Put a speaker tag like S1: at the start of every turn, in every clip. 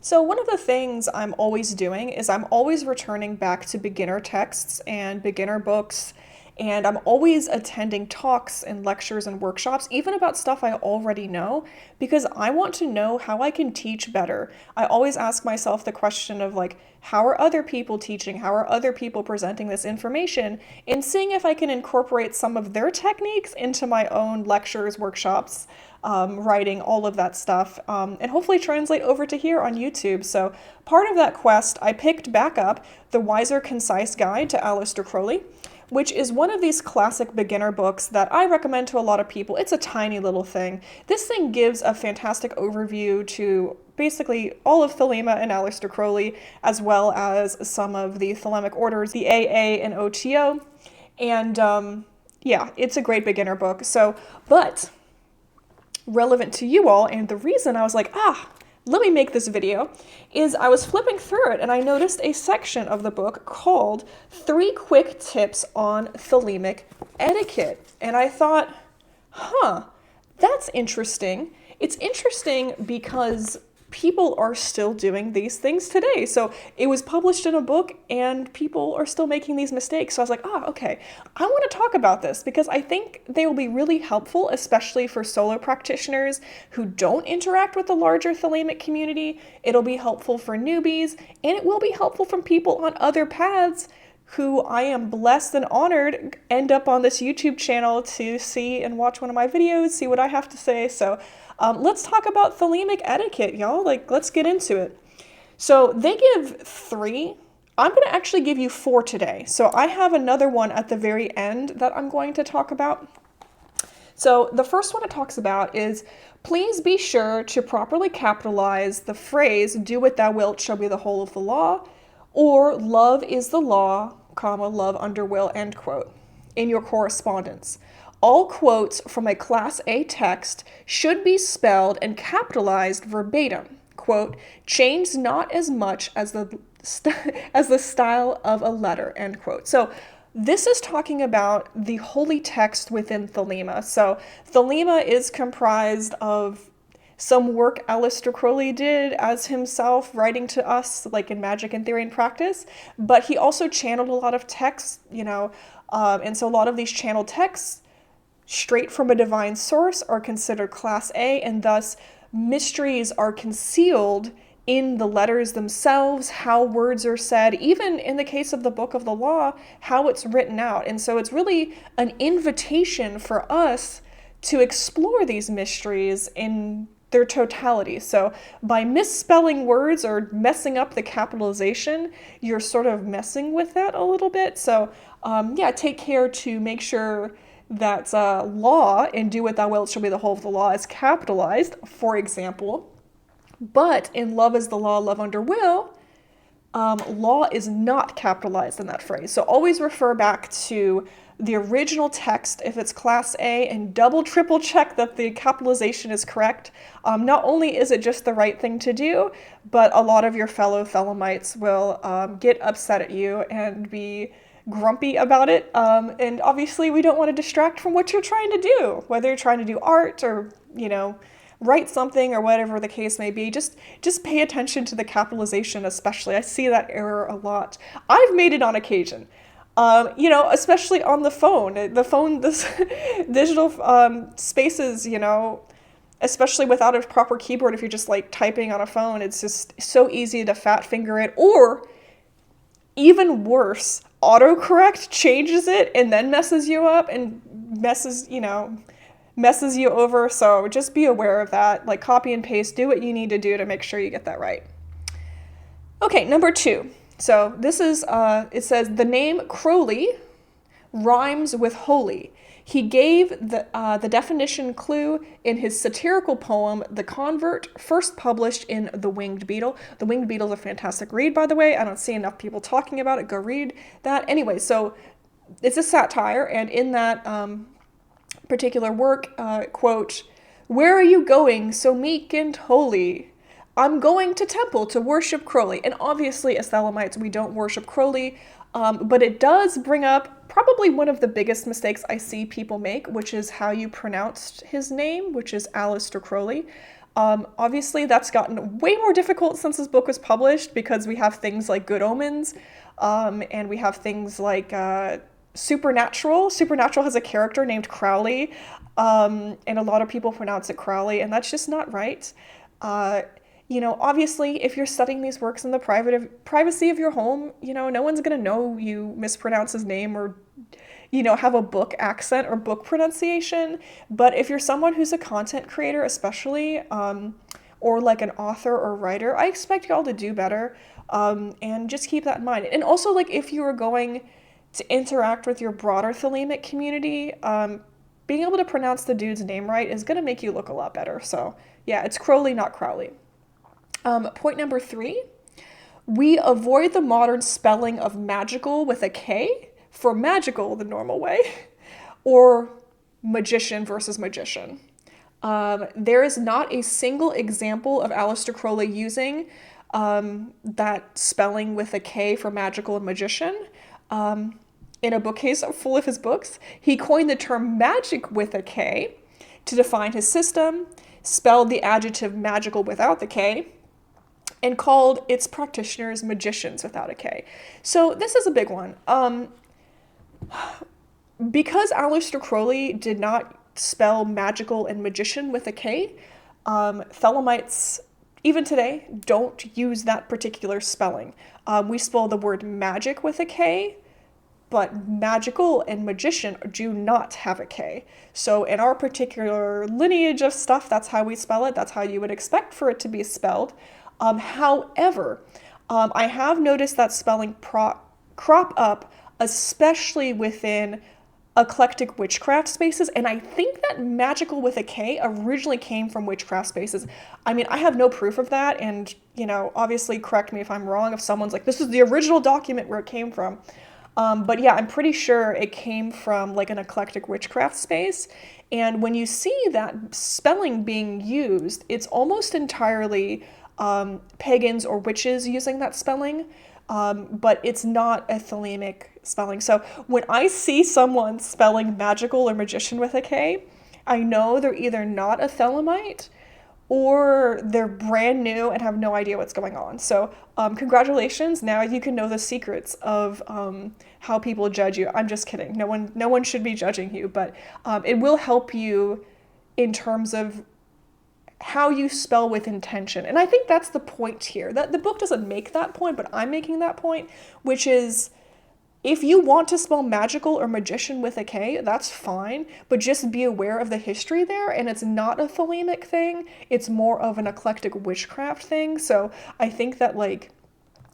S1: So one of the things I'm always doing is I'm always returning back to beginner texts and beginner books, and I'm always attending talks and lectures and workshops, even about stuff I already know, because I want to know how I can teach better. I always ask myself the question of like, how are other people teaching? How are other people presenting this information? And seeing if I can incorporate some of their techniques into my own lectures, workshops, writing, all of that stuff, and hopefully translate over to here on YouTube. So part of that quest, I picked back up the Weiser Concise Guide to Aleister Crowley, which is one of these classic beginner books that I recommend to a lot of people. It's a tiny little thing. This thing gives a fantastic overview to basically all of Thelema and Aleister Crowley, as well as some of the Thelemic orders, the AA and OTO. And yeah, it's a great beginner book. So, but relevant to you all, and the reason I was like, let me make this video, is I was flipping through it and I noticed a section of the book called 3 Quick Tips on Thelemic Etiquette. And I thought, that's interesting. It's interesting because people are still doing these things today. So it was published in a book and people are still making these mistakes. So I was like, okay, I want to talk about this because I think they will be really helpful, especially for solo practitioners who don't interact with the larger Thelemic community. It'll be helpful for newbies, and it will be helpful from people on other paths who I am blessed and honored end up on this YouTube channel to see and watch one of my videos, see what I have to say. So let's talk about Thelemic etiquette, y'all. Let's get into it. So they give 3. I'm going to actually give you 4 today. So I have another one at the very end that I'm going to talk about. So the first one it talks about is, please be sure to properly capitalize the phrase, do what thou wilt shall be the whole of the law, or love is the law, comma, love under will, end quote, in your correspondence. All quotes from a Class A text should be spelled and capitalized verbatim. Quote, change not as much as the style of a letter, end quote. So this is talking about the holy text within Thelema. So Thelema is comprised of some work Aleister Crowley did as himself, writing to us, like in Magic and Theory and Practice, but he also channeled a lot of texts, and so a lot of these channeled texts straight from a divine source are considered Class A, and thus mysteries are concealed in the letters themselves, how words are said, even in the case of the Book of the Law, how it's written out. And so it's really an invitation for us to explore these mysteries in their totality. So by misspelling words or messing up the capitalization, you're sort of messing with that a little bit. So take care to make sure that law and do what thou wilt shall be the whole of the law is capitalized, for example. But in love is the law, love under will, law is not capitalized in that phrase. So always refer back to the original text if it's Class A and double, triple check that the capitalization is correct. Not only is it just the right thing to do, but a lot of your fellow Thelemites will get upset at you and be grumpy about it. And obviously we don't want to distract from what you're trying to do, whether you're trying to do art or, write something or whatever the case may be. Just pay attention to the capitalization, especially. I see that error a lot. I've made it on occasion. Especially on the phone. This digital spaces, especially without a proper keyboard, if you're just like typing on a phone, it's just so easy to fat finger it. Or even worse, autocorrect changes it and then messes you up and messes you over. So just be aware of that. Like copy and paste, do what you need to do to make sure you get that right. Okay, number 2. So this is, it says, the name Crowley rhymes with holy. He gave the definition clue in his satirical poem, The Convert, first published in The Winged Beetle. The Winged Beetle is a fantastic read, by the way. I don't see enough people talking about it. Go read that. Anyway, so it's a satire, and in that particular work, quote, where are you going so meek and holy? I'm going to temple to worship Crowley. And obviously, as Thelemites, we don't worship Crowley, but it does bring up probably one of the biggest mistakes I see people make, which is how you pronounced his name, which is Aleister Crowley. Obviously, that's gotten way more difficult since this book was published because we have things like Good Omens, and we have things like Supernatural. Supernatural has a character named Crowley, and a lot of people pronounce it Crowley, and that's just not right. Uh, Obviously, if you're studying these works in the privacy of your home, no one's gonna know you mispronounce his name or have a book accent or book pronunciation. But if you're someone who's a content creator, especially, or like an author or writer, I expect y'all to do better. And just keep that in mind. And also, like, if you are going to interact with your broader Thelemic community, being able to pronounce the dude's name right is going to make you look a lot better. So, yeah, it's Crowley, not Crowley. Point number 3, we avoid the modern spelling of magical with a K for magical the normal way, or magician versus magician. There is not a single example of Aleister Crowley using that spelling with a K for magical and magician. In a bookcase full of his books, he coined the term magic with a K to define his system, spelled the adjective magical without the K, and called its practitioners magicians without a K. So this is a big one. Because Aleister Crowley did not spell magical and magician with a K, Thelemites, even today, don't use that particular spelling. We spell the word magic with a K, but magical and magician do not have a K. So in our particular lineage of stuff, that's how we spell it. That's how you would expect for it to be spelled. However, I have noticed that spelling crop up, especially within eclectic witchcraft spaces, and I think that magical with a K originally came from witchcraft spaces. I mean, I have no proof of that, and, obviously correct me if I'm wrong, if someone's like, this is the original document where it came from. But yeah, I'm pretty sure it came from like an eclectic witchcraft space. And when you see that spelling being used, it's almost entirely pagans or witches using that spelling, but it's not a Thelemic spelling. So when I see someone spelling magical or magician with a K, I know they're either not a Thelemite or they're brand new and have no idea what's going on. So congratulations, now you can know the secrets of how people judge you. I'm just kidding. No one should be judging you, but it will help you in terms of how you spell with intention. And I think that's the point here. That the book doesn't make that point, but I'm making that point, which is if you want to spell magical or magician with a K, that's fine, but just be aware of the history there, and it's not a Thelemic thing, it's more of an eclectic witchcraft thing. So I think that, like,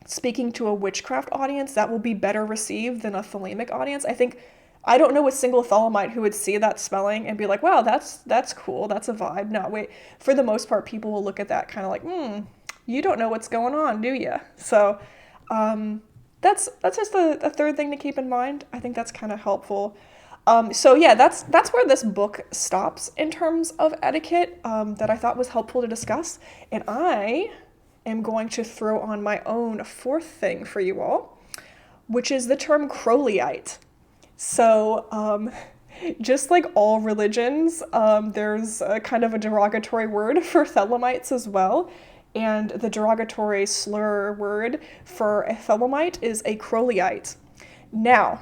S1: speaking to a witchcraft audience, that will be better received than a Thelemic audience. I don't know a single Thelemite who would see that spelling and be like, wow, that's cool, that's a vibe. No, wait, for the most part, people will look at that kind of like, you don't know what's going on, do you? So that's just a third thing to keep in mind. I think that's kind of helpful. So yeah, that's where this book stops in terms of etiquette, that I thought was helpful to discuss. And I am going to throw on my own fourth thing for you all, which is the term Crowleyite. So, just like all religions, there's a kind of a derogatory word for Thelemites as well. And the derogatory slur word for a Thelemite is a Crowleyite. Now,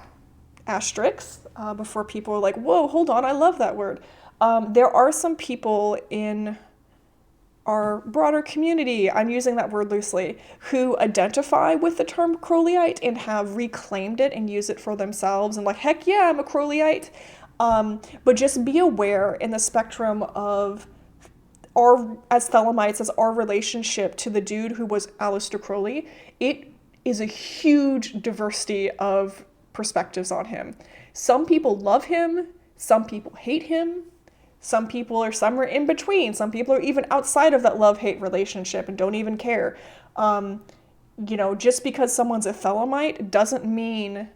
S1: asterisks, before people are like, whoa, hold on, I love that word. There are some people in our broader community, I'm using that word loosely, who identify with the term Crowleyite and have reclaimed it and use it for themselves and like, heck yeah, I'm a Crowleyite. But just be aware in the spectrum of as Thelemites, as our relationship to the dude who was Aleister Crowley, it is a huge diversity of perspectives on him. Some people love him, some people hate him, some people are somewhere in between. Some people are even outside of that love-hate relationship and don't even care. Just because someone's a Thelemite doesn't mean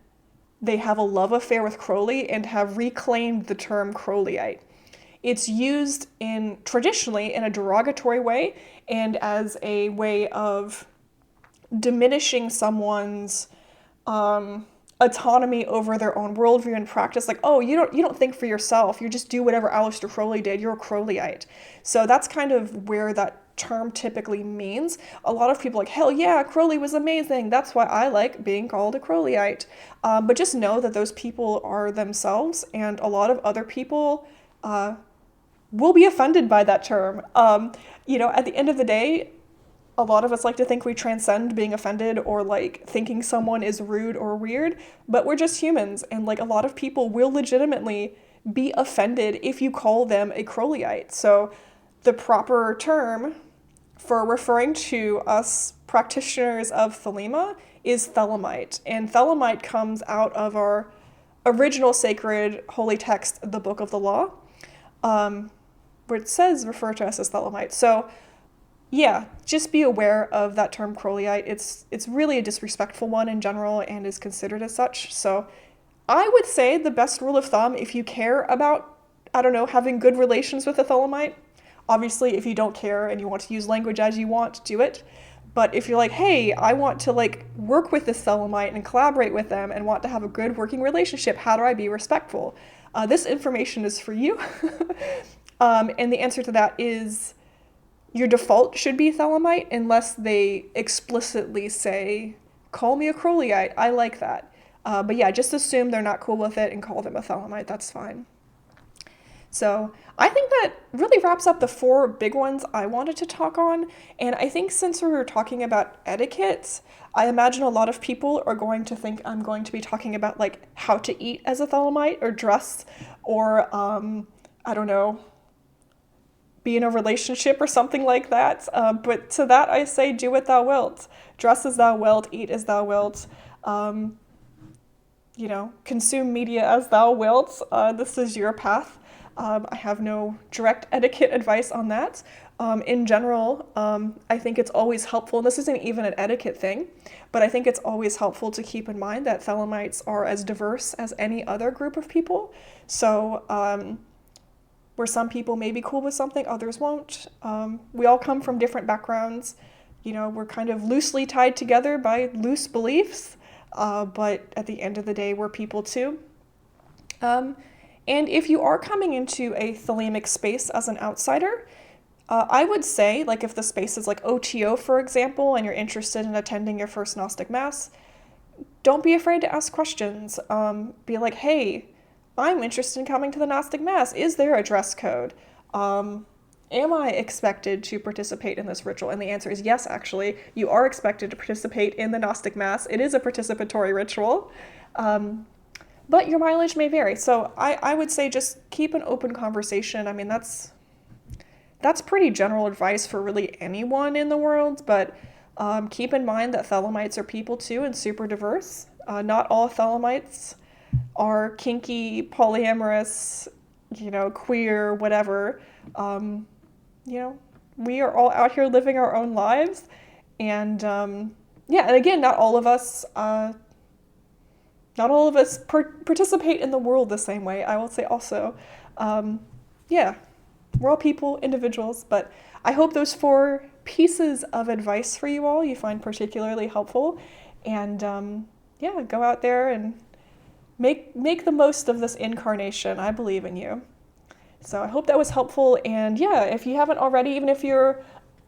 S1: they have a love affair with Crowley and have reclaimed the term Crowleyite. It's used traditionally in a derogatory way and as a way of diminishing someone's autonomy over their own worldview and practice. Like, oh, you don't think for yourself. You just do whatever Aleister Crowley did. You're a Crowleyite. So that's kind of where that term typically means. A lot of people are like, hell yeah, Crowley was amazing. That's why I like being called a Crowleyite. But just know that those people are themselves, and a lot of other people will be offended by that term. At the end of the day, a lot of us like to think we transcend being offended or like thinking someone is rude or weird, but we're just humans. And like a lot of people will legitimately be offended if you call them a Crowleyite. So the proper term for referring to us practitioners of Thelema is Thelemite. And Thelemite comes out of our original sacred holy text, the Book of the Law, where it says refer to us as Thelemite. So yeah, just be aware of that term Crowleyite. It's really a disrespectful one in general and is considered as such. So I would say the best rule of thumb, if you care about, I don't know, having good relations with a Thelemite, obviously if you don't care and you want to use language as you want, do it. But if you're like, hey, I want to like work with this Thelemite and collaborate with them and want to have a good working relationship, how do I be respectful? This information is for you. And the answer to that is your default should be Thelemite unless they explicitly say, call me a Crowleyite. I like that. But yeah, just assume they're not cool with it and call them a Thelemite. That's fine. So I think that really wraps up the 4 big ones I wanted to talk on. And I think since we were talking about etiquette, I imagine a lot of people are going to think I'm going to be talking about like how to eat as a Thelemite or dress or, I don't know, be in a relationship or something like that. But to that I say, do what thou wilt. Dress as thou wilt, eat as thou wilt, consume media as thou wilt. This is your path. I have no direct etiquette advice on that. In general, I think it's always helpful, and this isn't even an etiquette thing, but I think it's always helpful to keep in mind that Thelemites are as diverse as any other group of people. So, where some people may be cool with something, others won't. We all come from different backgrounds. We're kind of loosely tied together by loose beliefs, but at the end of the day, we're people too. And if you are coming into a Thelemic space as an outsider, I would say, like if the space is like OTO, for example, and you're interested in attending your first Gnostic Mass, don't be afraid to ask questions. Be like, hey, I'm interested in coming to the Gnostic Mass. Is there a dress code? Am I expected to participate in this ritual? And the answer is yes, actually. You are expected to participate in the Gnostic Mass. It is a participatory ritual. But your mileage may vary. So I would say just keep an open conversation. I mean, that's pretty general advice for really anyone in the world. But keep in mind that Thelemites are people too and super diverse. Not all Thelemites are kinky, polyamorous, queer, whatever. We are all out here living our own lives. And and again, not all of us participate in the world the same way. I will say also, we're all people, individuals, but I hope those 4 pieces of advice for you all you find particularly helpful. And go out there and make the most of this incarnation. I believe in you. So I hope that was helpful. And if you haven't already, even if you're,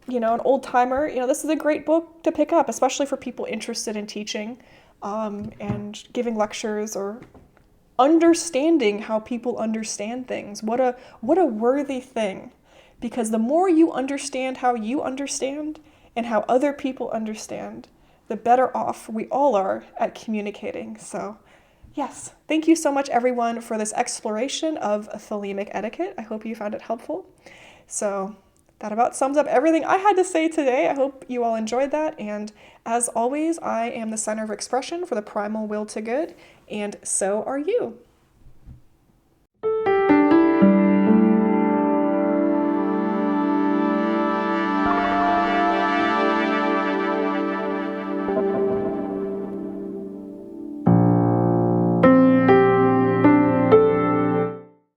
S1: an old timer, this is a great book to pick up, especially for people interested in teaching and giving lectures or understanding how people understand things. What a worthy thing. Because the more you understand how you understand and how other people understand, the better off we all are at communicating. So yes, thank you so much everyone for this exploration of Thelemic etiquette. I hope you found it helpful. So that about sums up everything I had to say today. I hope you all enjoyed that. And as always, I am the center of expression for the primal will to good, and so are you.